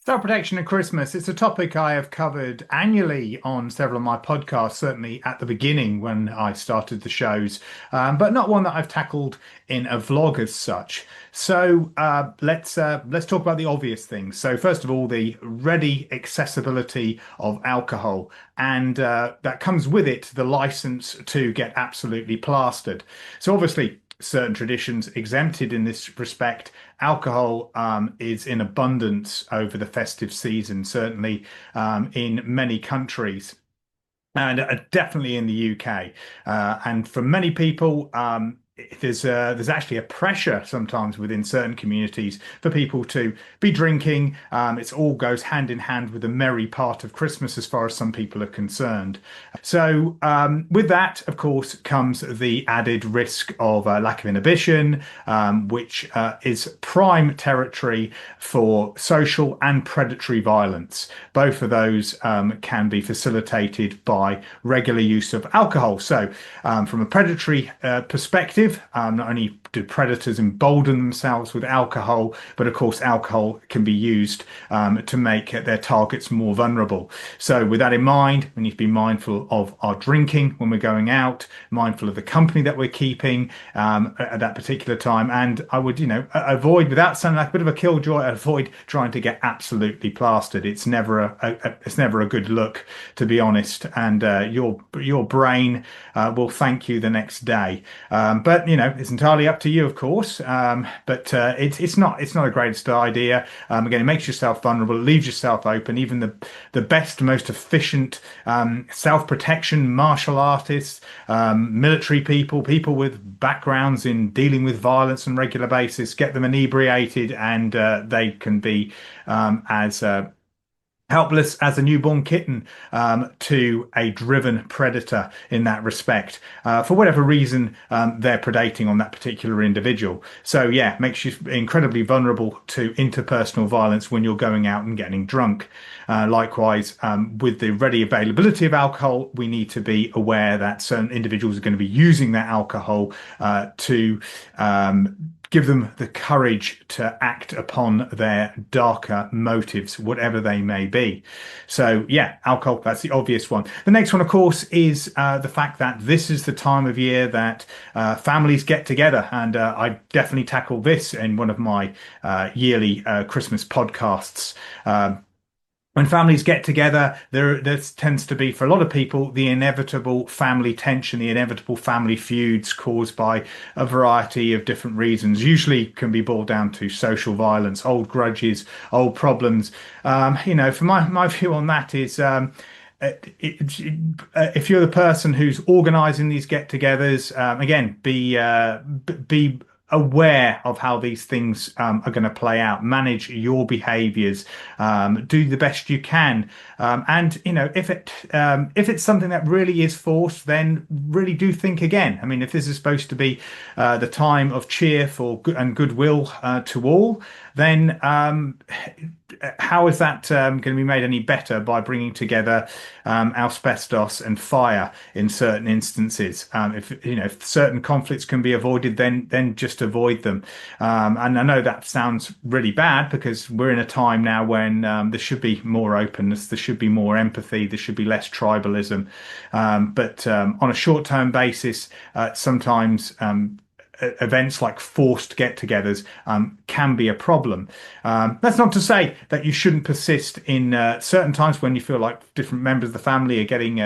Self-protection at Christmas, it's a topic I have covered annually on several of my podcasts, certainly at the beginning when I started the shows, but not one that I've tackled in a vlog as such. So let's talk about the obvious things. So first of all, the ready accessibility of alcohol, and that comes with it the license to get absolutely plastered. So obviously, certain traditions exempted in this respect. Alcohol is in abundance over the festive season, certainly in many countries. And definitely in the UK. And for many people, there's actually a pressure sometimes within certain communities for people to be drinking. It all goes hand in hand with the merry part of Christmas, as far as some people are concerned. So with that, of course, comes the added risk of lack of inhibition, which is prime territory for social and predatory violence. Both of those can be facilitated by regular use of alcohol. So, from a predatory perspective, not only do predators embolden themselves with alcohol, but of course, alcohol can be used to make their targets more vulnerable. So, with that in mind, we need to be mindful of our drinking when we're going out, mindful of the company that we're keeping at that particular time. And I would, avoid, without sounding like a bit of a killjoy, avoid trying to get absolutely plastered. It's never it's never a good look, to be honest. And your brain will thank you the next day. But it's entirely up to you, of course. But it's not a greatest idea. Again, it makes yourself vulnerable, it leaves yourself open. Even the best, most efficient self-protection martial artists, military people, people with backgrounds in dealing with violence on a regular basis, get them inebriated, and they can be as helpless as a newborn kitten to a driven predator in that respect, for whatever reason they're predating on that particular individual. So yeah, makes you incredibly vulnerable to interpersonal violence when you're going out and getting drunk. Likewise, with the ready availability of alcohol, we need to be aware that certain individuals are going to be using that alcohol to give them the courage to act upon their darker motives, whatever they may be. So yeah, alcohol, that's the obvious one. The next one, of course, is the fact that this is the time of year that families get together. And I definitely tackle this in one of my yearly Christmas podcasts. When families get together, there tends to be, for a lot of people, the inevitable family tension, the inevitable family feuds caused by a variety of different reasons. Usually can be boiled down to social violence, old grudges, old problems. For my view on that is, if you're the person who's organising these get-togethers, again, be aware of how these things are going to play out. Manage your behaviours, do the best you can, and if it's something that really is forced, then really do think again. I mean, if this is supposed to be the time of cheer for good and goodwill to all, then how is that going to be made any better by bringing together asbestos and fire in certain instances? If certain conflicts can be avoided, then just avoid them. And I know that sounds really bad because we're in a time now when there should be more openness, there should be more empathy, there should be less tribalism. But on a short-term basis, sometimes events like forced get-togethers can be a problem. That's not to say that you shouldn't persist in certain times when you feel like different members of the family are getting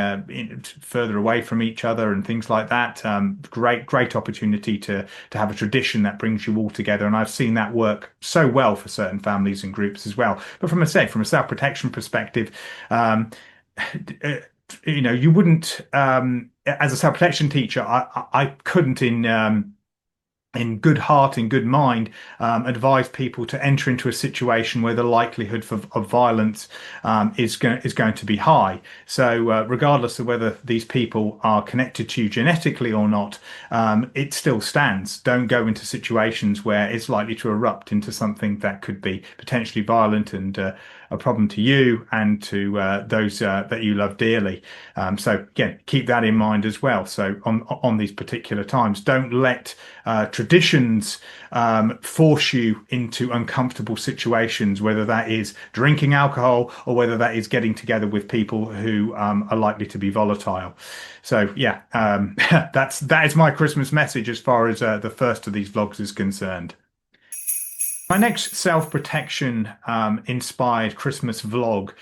further away from each other and things like that. Great opportunity to have a tradition that brings you all together, and I've seen that work so well for certain families and groups as well. But from a self-protection perspective, you wouldn't, as a self-protection teacher, I couldn't in good heart, in good mind, advise people to enter into a situation where the likelihood of violence is going to be high. So regardless of whether these people are connected to you genetically or not, it still stands. Don't go into situations where it's likely to erupt into something that could be potentially violent and a problem to you and to those that you love dearly. So again, keep that in mind as well. So on these particular times, don't let traditions force you into uncomfortable situations, whether that is drinking alcohol or whether that is getting together with people who are likely to be volatile. So yeah, that is my Christmas message as far as the first of these vlogs is concerned. My next self-protection inspired Christmas vlog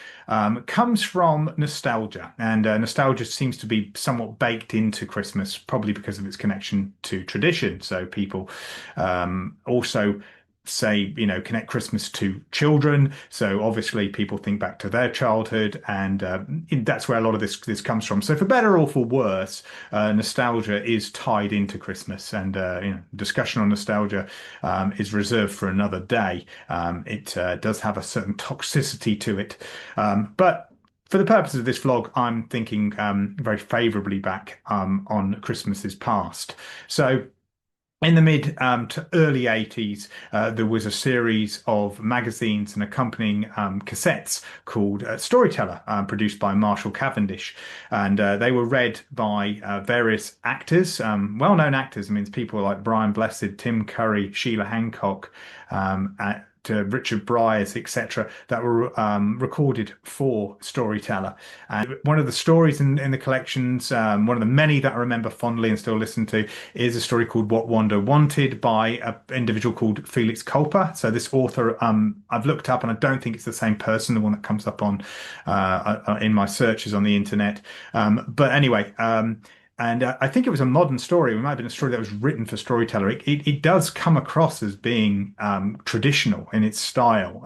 comes from nostalgia, and nostalgia seems to be somewhat baked into Christmas, probably because of its connection to tradition. So people also say, connect Christmas to children. So obviously people think back to their childhood, and that's where a lot of this comes from. So for better or for worse, nostalgia is tied into Christmas, and discussion on nostalgia is reserved for another day. It does have a certain toxicity to it, but for the purposes of this vlog, I'm thinking very favorably back on Christmases past. So in the mid to early 80s, there was a series of magazines and accompanying cassettes called Storyteller, produced by Marshall Cavendish. And they were read by various actors, well-known actors. I mean, people like Brian Blessed, Tim Curry, Sheila Hancock, to Richard Briers, etc., that were recorded for Storyteller. And one of the stories in the collections, one of the many that I remember fondly and still listen to, is a story called What Wanda Wanted by an individual called Felix Culper. So this author, I've looked up, and I don't think it's the same person, the one that comes up on in my searches on the internet. But anyway, and I think it was a modern story. It might have been a story that was written for Storyteller. It does come across as being traditional in its style,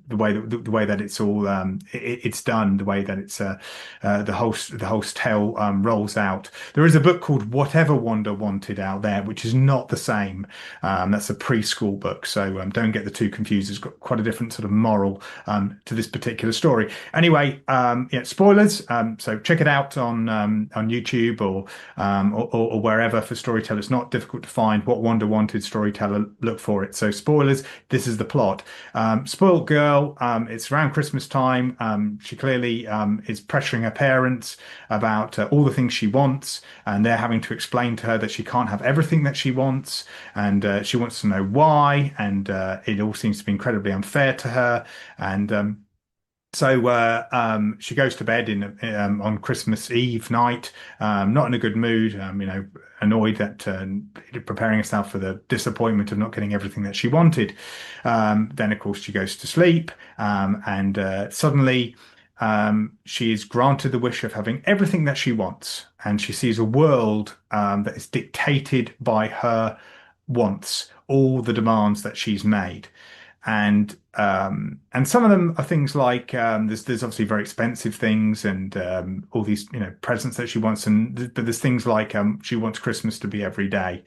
the way that it's all it's done, the way that it's the whole tale rolls out. There is a book called Whatever Wanda Wanted out there, which is not the same. That's a preschool book, so don't get the two confused. It's got quite a different sort of moral to this particular story. Anyway, yeah, spoilers. So check it out on YouTube or wherever for Storyteller. It's not difficult to find. What Wanda Wanted, Storyteller, look for it. So spoilers, this is the plot. Spoiled girl, it's around Christmas time. She clearly is pressuring her parents about all the things she wants, and they're having to explain to her that she can't have everything that she wants, and she wants to know why, and it all seems to be incredibly unfair to her. And so she goes to bed on Christmas Eve night, not in a good mood, annoyed that preparing herself for the disappointment of not getting everything that she wanted. Then, of course, she goes to sleep, and suddenly she is granted the wish of having everything that she wants, and she sees a world that is dictated by her wants, all the demands that she's made. And some of them are things like there's obviously very expensive things, and all these presents that she wants, but there's things like she wants Christmas to be every day,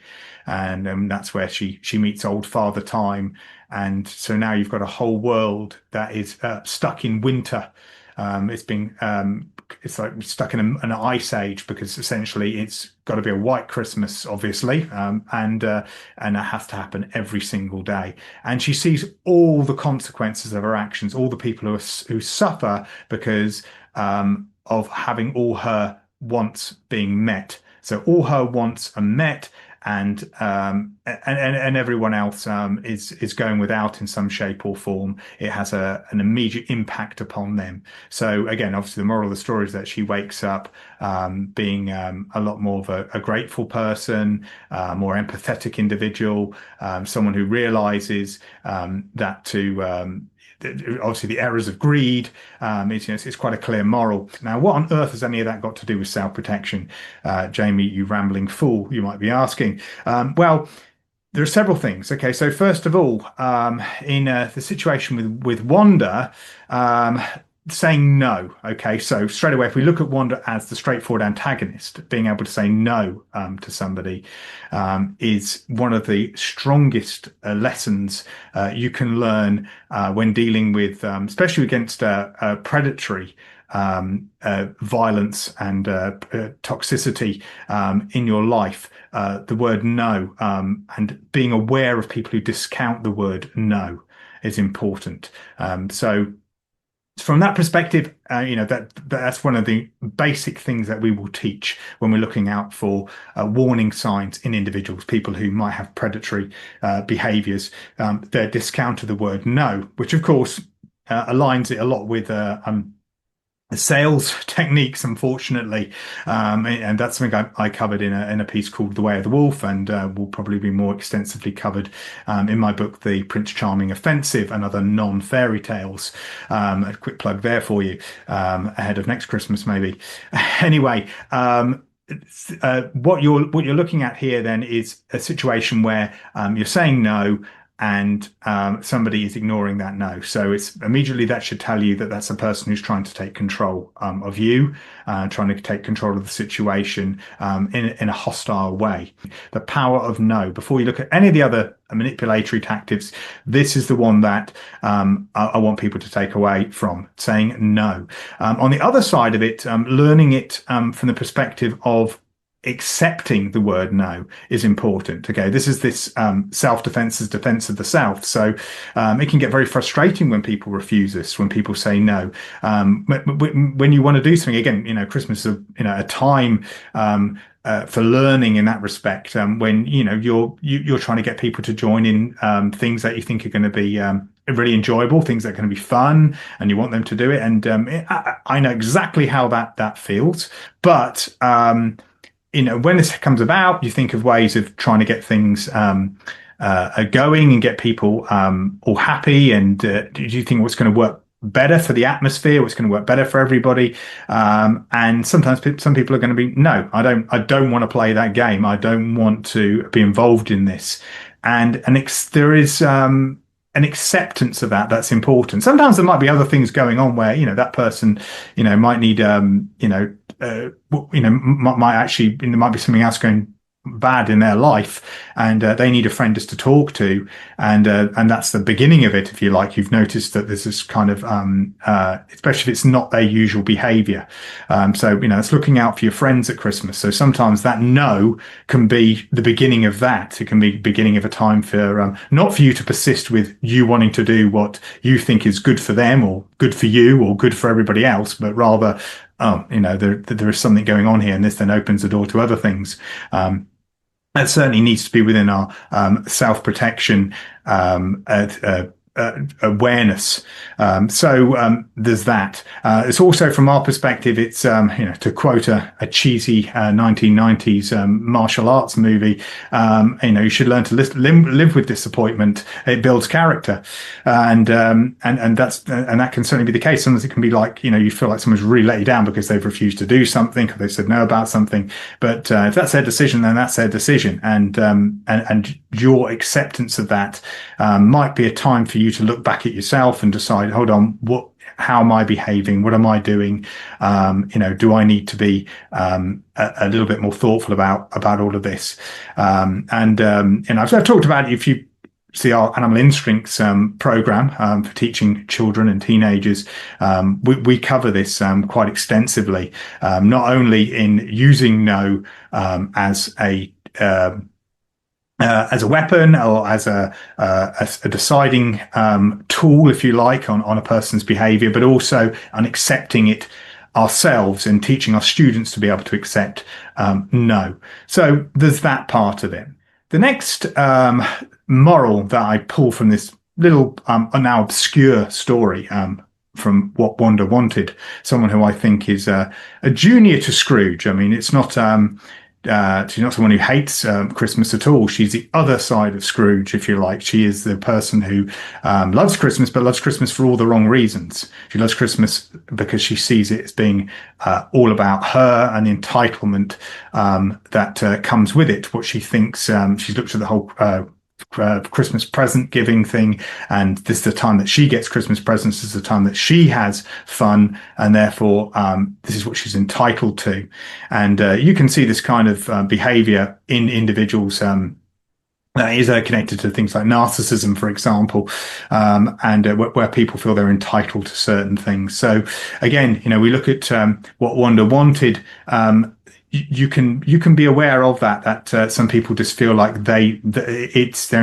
and that's where she meets old Father Time, and so now you've got a whole world that is stuck in winter. It's like stuck in an ice age, because essentially it's got to be a white Christmas, obviously, and it has to happen every single day. And she sees all the consequences of her actions, all the people who suffer because of having all her wants being met. So all her wants are met, and everyone else is going without in some shape or form. It has an immediate impact upon them. So again, obviously, the moral of the story is that she wakes up being a lot more of a grateful person, more empathetic individual, someone who realizes that to obviously the errors of greed. It's quite a clear moral. Now, what on earth has any of that got to do with self-protection? Jamie, you rambling fool, you might be asking. Well, there are several things. Okay, so first of all, in the situation with Wanda, saying no. Okay, so straight away, if we look at Wanda as the straightforward antagonist, being able to say no to somebody is one of the strongest lessons you can learn when dealing with, especially against predatory violence and toxicity in your life. The word no and being aware of people who discount the word no is important. So from that perspective, that's one of the basic things that we will teach when we're looking out for warning signs in individuals, people who might have predatory behaviors. They discounter the word no, which of course aligns it a lot with sales techniques, unfortunately, and that's something I covered in a piece called "The Way of the Wolf," and will probably be more extensively covered in my book, "The Prince Charming Offensive and Other Non-Fairy Tales." A quick plug there for you ahead of next Christmas, maybe. Anyway. What you're looking at here then is a situation where you're saying no, and somebody is ignoring that no. So it's immediately that should tell you that that's a person who's trying to take control of you, trying to take control of the situation in a hostile way. The power of no. Before you look at any of the other manipulatory tactics, this is the one that I want people to take away from saying no. On the other side of it, learning it from the perspective of accepting the word no is important. Okay, this is this self-defense as defense of the self. So it can get very frustrating when people refuse this, when people say no. When you want to do something, again, Christmas is a time for learning in that respect. When you're trying to get people to join in things that you think are going to be really enjoyable, things that are going to be fun, and you want them to do it. And I know exactly how that feels, but when this comes about, you think of ways of trying to get things going and get people all happy. And do you think what's going to work better for the atmosphere? What's going to work better for everybody? And sometimes some people are going to be, no, I don't want to play that game. I don't want to be involved in this. And there is an acceptance of that's important. Sometimes there might be other things going on where that person might need might actually there might be something else going bad in their life, and they need a friend just to talk to, and that's the beginning of it, if you like. You've noticed that there's this kind of especially if it's not their usual behavior, so it's looking out for your friends at Christmas. So sometimes that no can be the beginning of that. It can be the beginning of a time for not for you to persist with you wanting to do what you think is good for them or good for you or good for everybody else, but rather there is something going on here, and this then opens the door to other things. That certainly needs to be within our self-protection awareness. So there's that. It's also, from our perspective, it's to quote a cheesy 1990s martial arts movie, you should learn to live with disappointment. It builds character, and that can certainly be the case. Sometimes it can be like you feel like someone's really let you down because they've refused to do something, or they've said no about something. But if that's their decision, then that's their decision, and your acceptance of that might be a time for you to look back at yourself and decide, hold on, how am I behaving? What am I doing? Do I need to be a little bit more thoughtful about all of this? I've talked about it. If you see our Animal Instincts program for teaching children and teenagers, we cover this quite extensively, not only in using no as a weapon or as a deciding tool, if you like, on a person's behavior, but also on accepting it ourselves and teaching our students to be able to accept no. So there's that part of it. The next moral that I pull from this little now obscure story from What Wanda Wanted, someone who I think is a junior to Scrooge. I mean, it's not she's not someone who hates Christmas at all. She's the other side of Scrooge, if you like. She is the person who loves Christmas, but loves Christmas for all the wrong reasons. She loves Christmas because she sees it as being all about her and the entitlement that comes with it. What she thinks, she's looked at the whole Christmas present giving thing, and this is the time that she gets Christmas presents. This is the time that she has fun, and therefore this is what she's entitled to. And you can see this kind of behavior in individuals that is connected to things like narcissism, for example, and where people feel they're entitled to certain things. So again, we look at What Wanda Wanted. You can be aware of that some people just feel like they're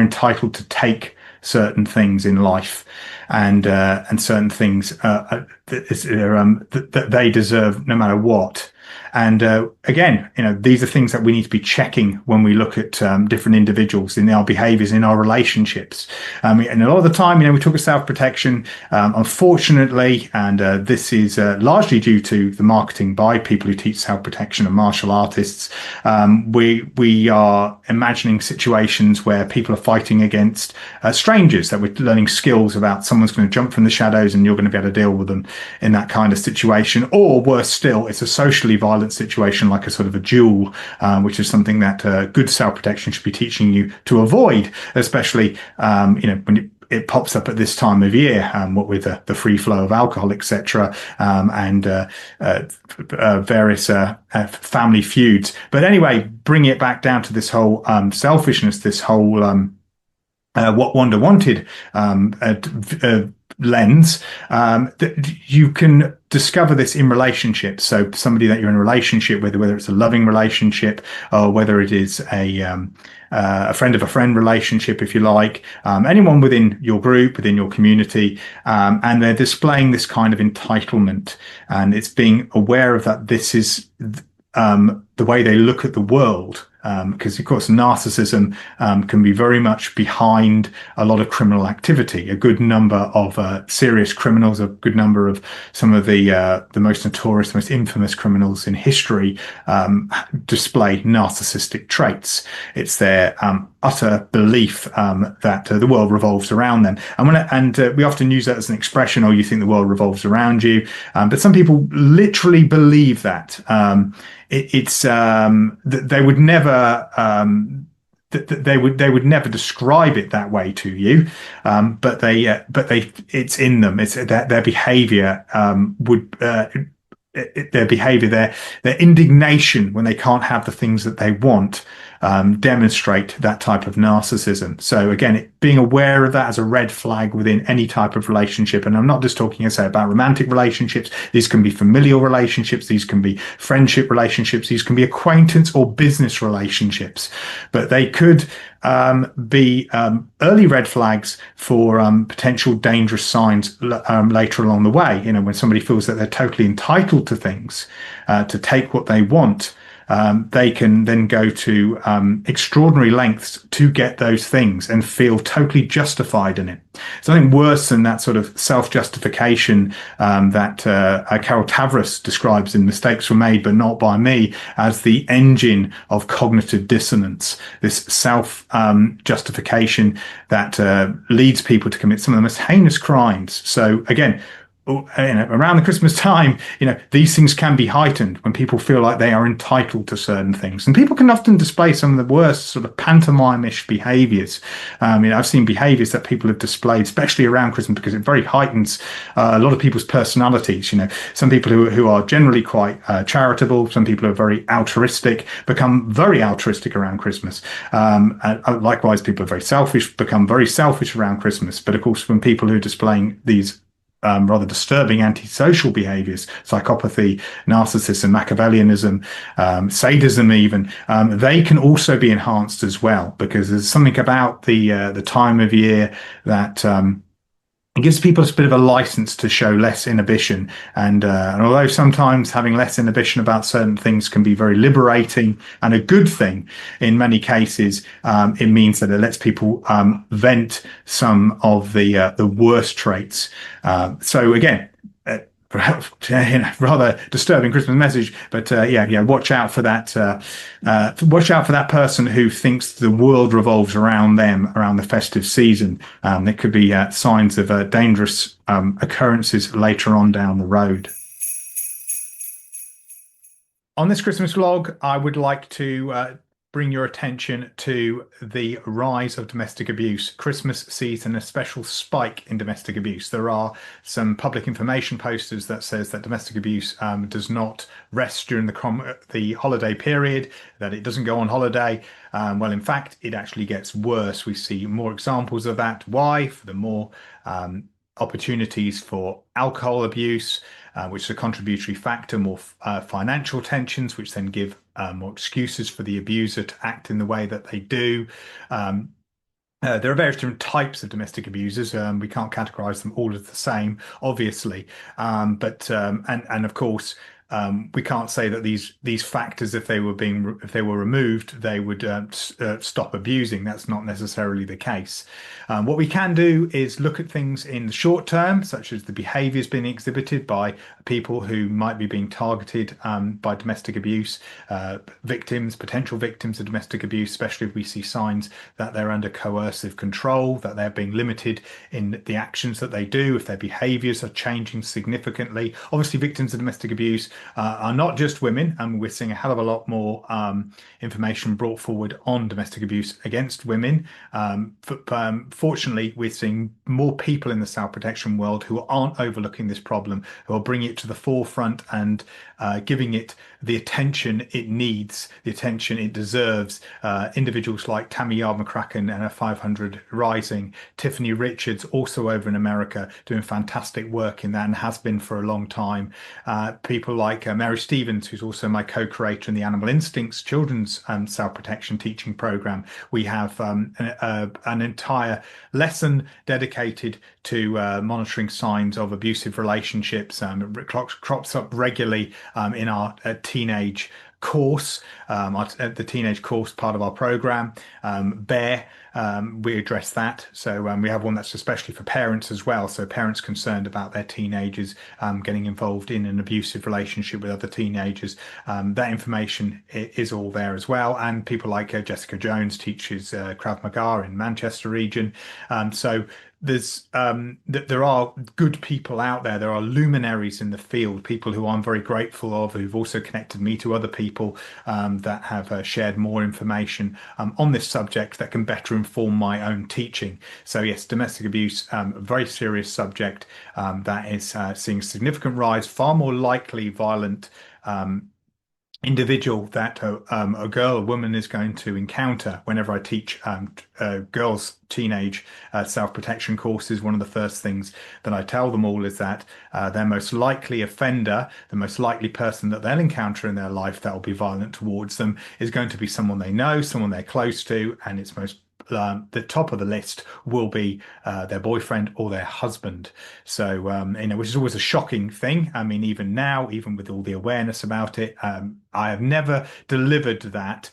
entitled to take certain things in life, and certain things that they deserve no matter what. And again, these are things that we need to be checking when we look at different individuals in our behaviors, in our relationships. And a lot of the time, we talk of self-protection. Unfortunately, and this is largely due to the marketing by people who teach self-protection and martial artists. We are imagining situations where people are fighting against strangers, that we're learning skills about someone's going to jump from the shadows and you're going to be able to deal with them in that kind of situation. Or worse still, it's a socially violent situation like a sort of a duel, which is something that good self-protection should be teaching you to avoid, especially when it pops up at this time of year, what with the free flow of alcohol, etc., and various family feuds. But anyway, bring it back down to this whole selfishness, this whole what Wanda wanted lens, that you can discover this in relationships. So somebody that you're in a relationship with, whether it's a loving relationship or whether it is a friend of a friend relationship, if you like, anyone within your group, within your community, and they're displaying this kind of entitlement, and it's being aware of that. This is the way they look at the world. Because of course narcissism can be very much behind a lot of criminal activity. A good number of serious criminals, a good number of some of the most notorious, most infamous criminals in history display narcissistic traits. It's their utter belief that the world revolves around them. And we often use that as an expression, "Oh, you think the world revolves around you," but some people literally believe that. They would never they would never describe it that way to you, but they it's in them. It's that their behavior would their behavior, their indignation when they can't have the things that they want, demonstrate that type of narcissism. So again, being aware of that as a red flag within any type of relationship. And I'm not just talking, as I say, about romantic relationships. These can be familial relationships. These can be friendship relationships. These can be acquaintance or business relationships. But they could be early red flags for potential dangerous signs later along the way. When somebody feels that they're totally entitled to things, to take what they want, they can then go to extraordinary lengths to get those things and feel totally justified in it. Something worse than that sort of self-justification that Carol Tavris describes in Mistakes Were Made But Not By Me as the engine of cognitive dissonance. This self-justification that leads people to commit some of the most heinous crimes. So again, around the Christmas time, these things can be heightened when people feel like they are entitled to certain things. And people can often display some of the worst sort of pantomime-ish behaviors. I've seen behaviors that people have displayed, especially around Christmas, because it very heightens a lot of people's personalities. Some people who are generally quite charitable, some people who are very altruistic, become very altruistic around Christmas. And likewise, people who are very selfish become very selfish around Christmas. But of course, when people who are displaying these rather disturbing antisocial behaviors, psychopathy, narcissism, Machiavellianism, sadism even, they can also be enhanced as well, because there's something about the time of year that it gives people a bit of a license to show less inhibition. And although sometimes having less inhibition about certain things can be very liberating and a good thing, in many cases, it means that it lets people vent some of the worst traits. So again, perhaps rather disturbing Christmas message, but watch out for that. Watch out for that person who thinks the world revolves around them around the festive season. There could be signs of dangerous occurrences later on down the road. On this Christmas vlog, I would like to bring your attention to the rise of domestic abuse. Christmas sees a special spike in domestic abuse. There are some public information posters that says that domestic abuse does not rest during the holiday period, that it doesn't go on holiday. Well, in fact, it actually gets worse. We see more examples of that. Why? For the more opportunities for alcohol abuse, which is a contributory factor, more financial tensions, which then give more excuses for the abuser to act in the way that they do. There are various different types of domestic abusers. We can't categorize them all as the same, obviously. But and of course, we can't say that these factors, if they were removed, they would stop abusing. That's not necessarily the case. What we can do is look at things in the short term, such as the behaviours being exhibited by people who might be being targeted by domestic abuse, victims, potential victims of domestic abuse, especially if we see signs that they're under coercive control, that they're being limited in the actions that they do, if their behaviours are changing significantly. Obviously, victims of domestic abuse are not just women, and we're seeing a hell of a lot more information brought forward on domestic abuse against women. Fortunately, we're seeing more people in the child protection world who aren't overlooking this problem, who are bringing it to the forefront and giving it the attention it needs, the attention it deserves. Individuals like Tammy Yard McCracken and her 500 Rising, Tiffany Richards, also over in America, doing fantastic work in that and has been for a long time. People like Mary Stevens, who's also my co-creator in the Animal Instincts Children's Child Protection Teaching Program. We have an entire lesson dedicated to monitoring signs of abusive relationships. It crops up regularly in our teenage course, the teenage course part of our program. Bear, we address that. So we have one that's especially for parents as well. So parents concerned about their teenagers getting involved in an abusive relationship with other teenagers. That information is all there as well. And people like Jessica Jones teaches Krav Maga in Manchester region. So there are good people out there. There are luminaries in the field, people who I'm very grateful of, who've also connected me to other people that have shared more information on this subject that can better inform my own teaching. So yes, domestic abuse, a very serious subject that is seeing a significant rise, far more likely violent individual that a girl, a woman is going to encounter whenever I teach girls' teenage self-protection courses. One of the first things that I tell them all is that their most likely offender, the most likely person that they'll encounter in their life that will be violent towards them is going to be someone they know, someone they're close to, and it's most the top of the list will be their boyfriend or their husband. So, which is always a shocking thing. I mean, even now, even with all the awareness about it, I have never delivered that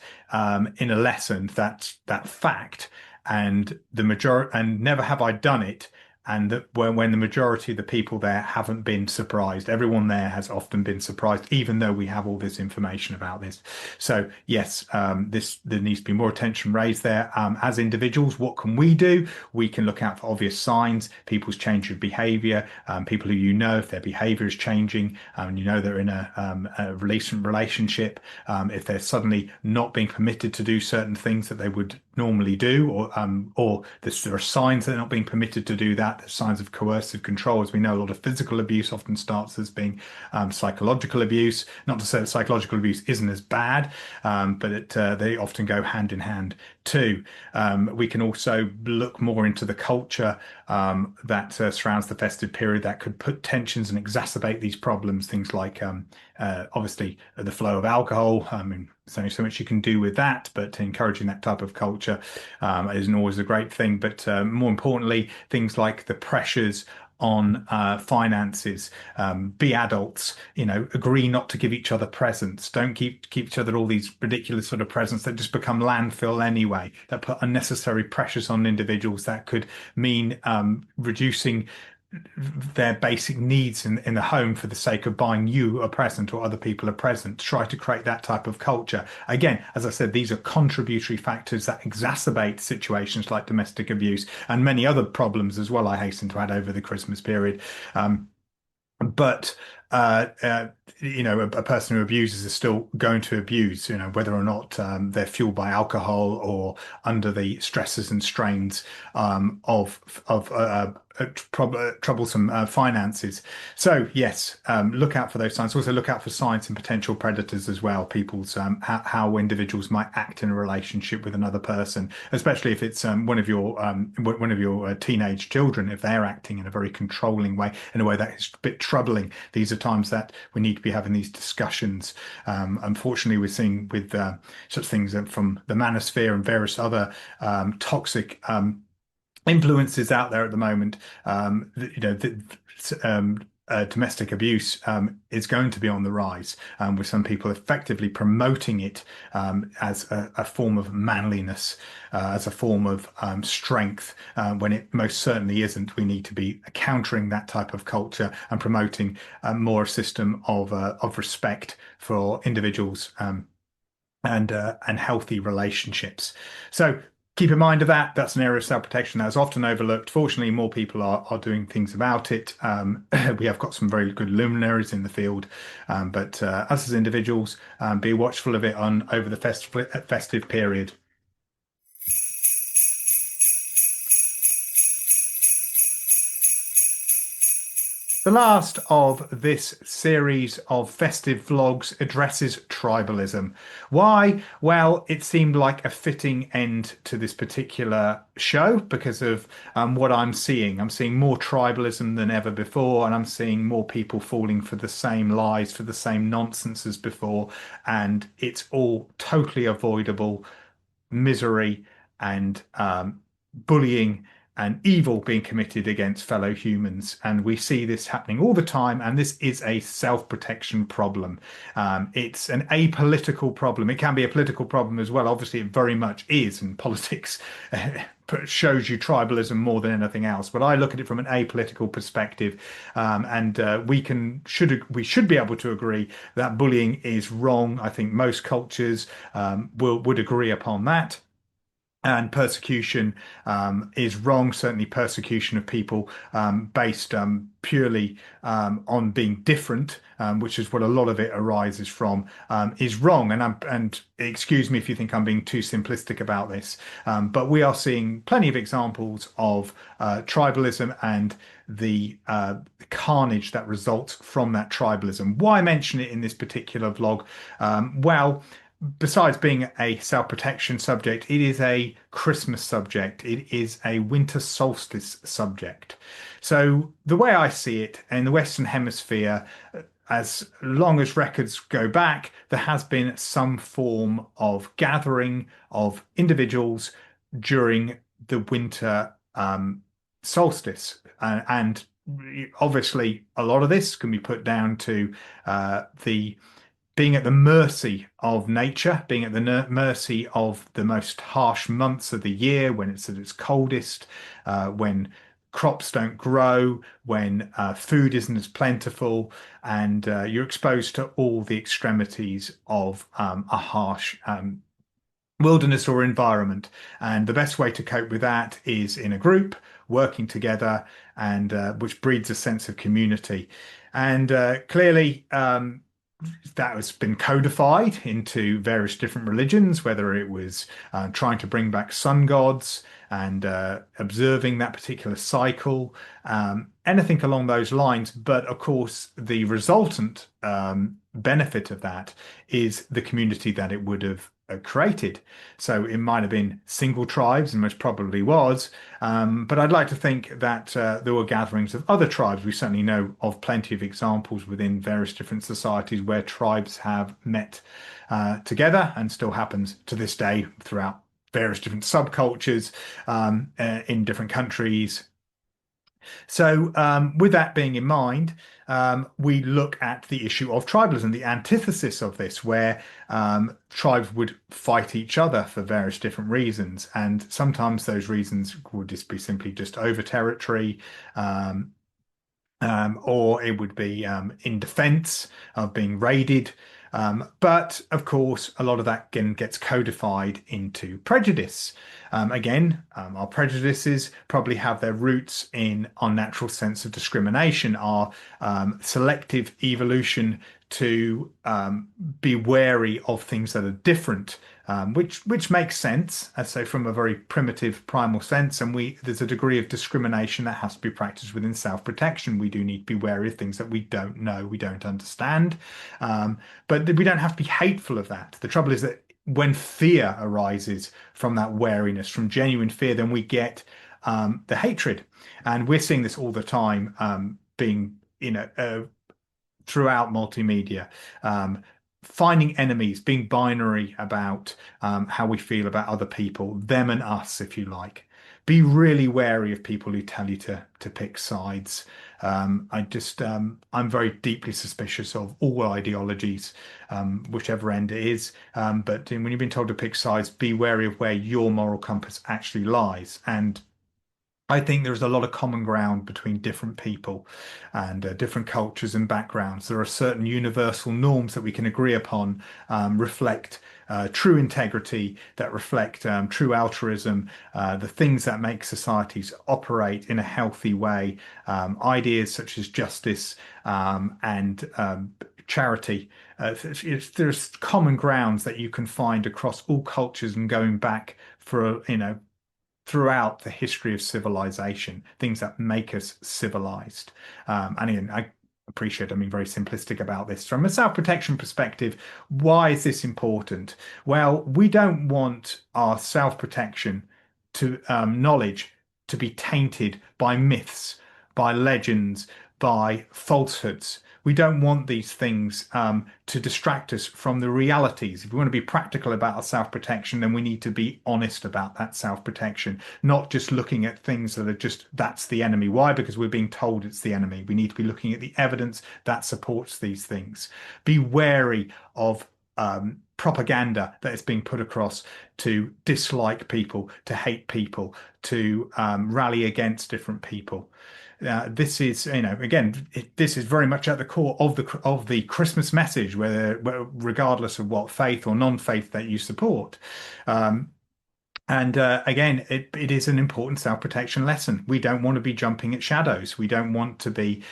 in a lesson, that fact, and never have I done it. And that when the majority of the people there haven't been surprised, everyone there has often been surprised, even though we have all this information about this. So yes, there needs to be more attention raised there. As individuals, what can we do? We can look out for obvious signs, people's change of behaviour, people who if their behaviour is changing, and they're in a recent relationship, if they're suddenly not being permitted to do certain things that they would normally do, or there are signs that they're not being permitted to do that. There's signs of coercive control. As we know, a lot of physical abuse often starts as being psychological abuse. Not to say that psychological abuse isn't as bad, but they often go hand in hand too. We can also look more into the culture that surrounds the festive period that could put tensions and exacerbate these problems. Things like obviously the flow of alcohol. I mean, there's only so much you can do with that, but encouraging that type of culture isn't always a great thing. But more importantly, things like the pressures on finances. Be adults, agree not to give each other presents. Don't keep each other all these ridiculous sort of presents that just become landfill anyway, that put unnecessary pressures on individuals that could mean reducing their basic needs in the home for the sake of buying you a present or other people a present. Try to create that type of culture. Again, as I said, these are contributory factors that exacerbate situations like domestic abuse and many other problems as well, I hasten to add, over the Christmas period. But a person who abuses is still going to abuse, whether or not they're fueled by alcohol or under the stresses and strains of troublesome finances. So yes, look out for those signs. Also look out for signs and potential predators as well. People's how individuals might act in a relationship with another person, especially if it's one of your teenage children, if they're acting in a very controlling way, in a way that is a bit troubling. These are times that we need to be having these discussions. Unfortunately, we're seeing with such things from the manosphere and various other toxic influences out there at the moment. Domestic abuse is going to be on the rise, with some people effectively promoting it as a form of manliness, as a form of strength, when it most certainly isn't. We need to be countering that type of culture and promoting more a system of respect for individuals. And healthy relationships. So keep in mind of that. That's an area of self-protection that is often overlooked. Fortunately, more people are doing things about it. We have got some very good luminaries in the field, but us as individuals, be watchful of it on over the festive period. The last of this series of festive vlogs addresses tribalism. Why? Well, it seemed like a fitting end to this particular show because of what I'm seeing. I'm seeing more tribalism than ever before, and I'm seeing more people falling for the same lies, for the same nonsense as before, and it's all totally avoidable misery and bullying and evil being committed against fellow humans. And we see this happening all the time. And this is a self-protection problem. It's an apolitical problem. It can be a political problem as well. Obviously, it very much is. And politics shows you tribalism more than anything else. But I look at it from an apolitical perspective. And we should be able to agree that bullying is wrong. I think most cultures would agree upon that. And persecution is wrong. Certainly, persecution of people based purely on being different, which is what a lot of it arises from, is wrong. And excuse me if you think I'm being too simplistic about this, but we are seeing plenty of examples of tribalism and the carnage that results from that tribalism. Why mention it in this particular vlog? Well, besides being a self-protection subject, it is a Christmas subject. It is a winter solstice subject. So the way I see it in the Western Hemisphere, as long as records go back, there has been some form of gathering of individuals during the winter solstice. And obviously, a lot of this can be put down to the being at the mercy of nature, being at the mercy of the most harsh months of the year when it's at its coldest, when crops don't grow, when food isn't as plentiful, and you're exposed to all the extremities of a harsh wilderness or environment. And the best way to cope with that is in a group, working together, and which breeds a sense of community. And clearly, that has been codified into various different religions, whether it was trying to bring back sun gods and observing that particular cycle, anything along those lines. But of course, the resultant benefit of that is the community that it would have created. So it might have been single tribes, and most probably was, but I'd like to think that there were gatherings of other tribes. We certainly know of plenty of examples within various different societies where tribes have met together, and still happens to this day throughout various different subcultures in different countries. So, with that being in mind, we look at the issue of tribalism, the antithesis of this, where tribes would fight each other for various different reasons. And sometimes those reasons would just be simply just over territory, or it would be in defense of being raided. But of course, a lot of that again gets codified into prejudice. Again, our prejudices probably have their roots in our natural sense of discrimination, our selective evolution to be wary of things that are different, which makes sense, as say from a very primitive primal sense. And there's a degree of discrimination that has to be practiced within self-protection. We do need to be wary of things that we don't know, we don't understand, but we don't have to be hateful of that. The trouble is that when fear arises from that wariness, from genuine fear, then we get the hatred. And we're seeing this all the time, being throughout multimedia. Um, Finding enemies, being binary about how we feel about other people, them and us, if you like. Be really wary of people who tell you to pick sides. I'm very deeply suspicious of all ideologies, whichever end it is. But when you've been told to pick sides, be wary of where your moral compass actually lies. And I think there's a lot of common ground between different people and different cultures and backgrounds. There are certain universal norms that we can agree upon, reflect true integrity, that reflect true altruism, the things that make societies operate in a healthy way, ideas such as justice and charity. There's common grounds that you can find across all cultures and going back for, throughout the history of civilization, things that make us civilized. And again, I appreciate I'm being very simplistic about this. From a self-protection perspective, why is this important? Well, we don't want our self-protection to knowledge to be tainted by myths, by legends, by falsehoods. We don't want these things to distract us from the realities. If we want to be practical about our self-protection, then we need to be honest about that self-protection, not just looking at things that are just, that's the enemy. Why? Because we're being told it's the enemy. We need to be looking at the evidence that supports these things. Be wary of propaganda that is being put across to dislike people, to hate people, to rally against different people. This is, again, this is very much at the core of the Christmas message, where regardless of what faith or non-faith that you support. And again, it is an important self-protection lesson. We don't want to be jumping at shadows. We don't want to be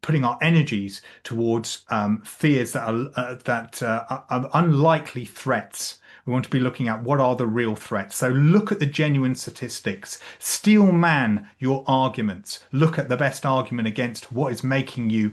putting our energies towards fears that are unlikely threats. We want to be looking at what are the real threats. So look at the genuine statistics. Steel man your arguments. Look at the best argument against what is making you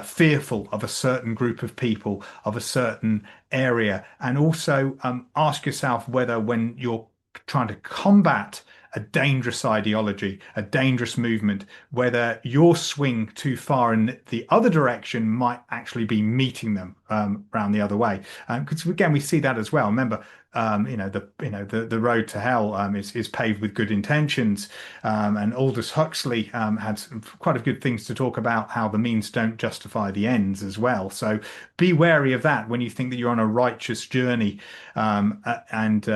fearful of a certain group of people, of a certain area. And also ask yourself whether when you're trying to combat a dangerous ideology, a dangerous movement, whether your swing too far in the other direction might actually be meeting them around the other way. Because again, we see that as well. Remember, the road to hell is paved with good intentions, and Aldous Huxley had quite a good things to talk about how the means don't justify the ends as well. So be wary of that when you think that you're on a righteous journey, and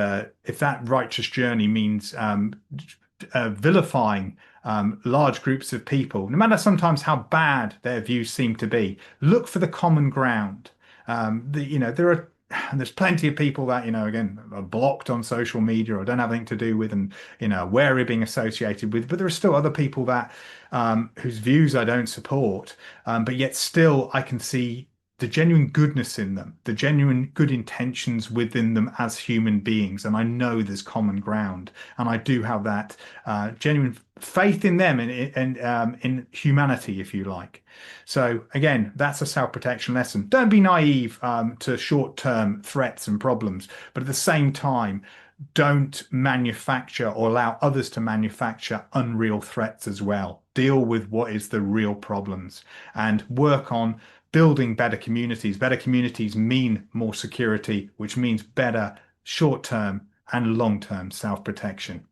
if that righteous journey means vilifying large groups of people, no matter sometimes how bad their views seem to be, look for the common ground. There are there's plenty of people that, again, are blocked on social media or don't have anything to do with and, wary of being associated with. But there are still other people that whose views I don't support, but yet still I can see the genuine goodness in them, the genuine good intentions within them as human beings. And I know there's common ground. And I do have that genuine faith in them and in humanity, if you like. So again, that's a self-protection lesson. Don't be naive to short-term threats and problems, but at the same time, don't manufacture or allow others to manufacture unreal threats as well. Deal with what is the real problems and work on building better communities. Better communities mean more security, which means better short-term and long-term self-protection.